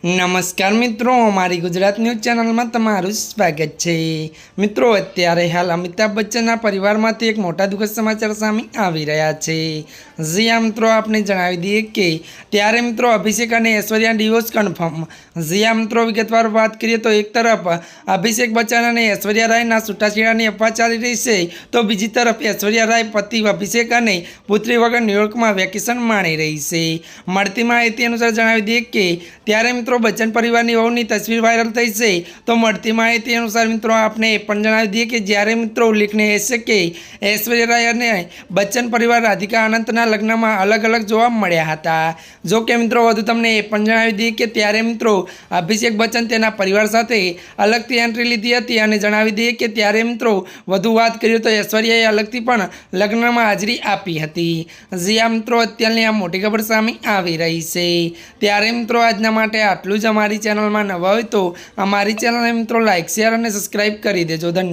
નમસ્કાર મિત્રો, અમારી ગુજરાત ન્યૂઝ ચેનલમાં તમારું સ્વાગત છે। મિત્રો, અત્યારે હાલ અમિતાભ બચ્ચનના પરિવારમાંથી એક મોટા દુઃખદ સમાચાર સામે આવી રહ્યા છે। જી આ મિત્રો, આપણે જણાવી દઈએ કે ત્યારે મિત્રો અભિષેક અને ઐશ્વર્યા ડિવોર્સ કન્ફર્મ। જી આ મિત્રો, વિગતવાર વાત કરીએ તો એક તરફ અભિષેક બચ્ચન અને ઐશ્વર્યા રાયના છૂટાછેડાની અફવા ચાલી રહી છે, તો બીજી તરફ ઐશ્વર્યા રાય પતિ અભિષેક અને પુત્રી વગર ન્યૂયોર્કમાં વેકેશન માણી રહી છે। મળતી માહિતી અનુસાર જણાવી દઈએ કે ત્યારે મિત્રો બચ્ચન પરિવારની વહુની તસવીર વાયરલ થઈ છે, તો મળતી માહિતી અનુસાર મિત્રો આપણે એ પણ જણાવી દઈએ કે જ્યારે મિત્રો ઉલ્લેખનીય છે કે ઐશ્વર્યા રાય અને બચ્ચન પરિવાર રાધિકા અનંતના લગ્નમાં અલગ અલગ જોવા મળ્યા હતા। જો કે મિત્રો વધુ તમને એ પણ જણાવી દઈએ કે ત્યારે મિત્રો અભિષેક બચ્ચન તેના પરિવાર સાથે અલગથી એન્ટ્રી લીધી હતી અને જણાવી દઈએ કે ત્યારે મિત્રો વધુ વાત કરીએ તો ઐશ્વર્યાએ અલગથી પણ લગ્નમાં હાજરી આપી હતી। જી આ મિત્રો, અત્યારની આ મોટી ખબર સામે આવી રહી છે। ત્યારે મિત્રો આજના માટે આટલું જ। અમારી ચેનલમાં નવા હોય તો અમારી ચેનલને મિત્રો લાઇક, શેર અને સબસ્ક્રાઈબ કરી દેજો। ધન્યવાદ।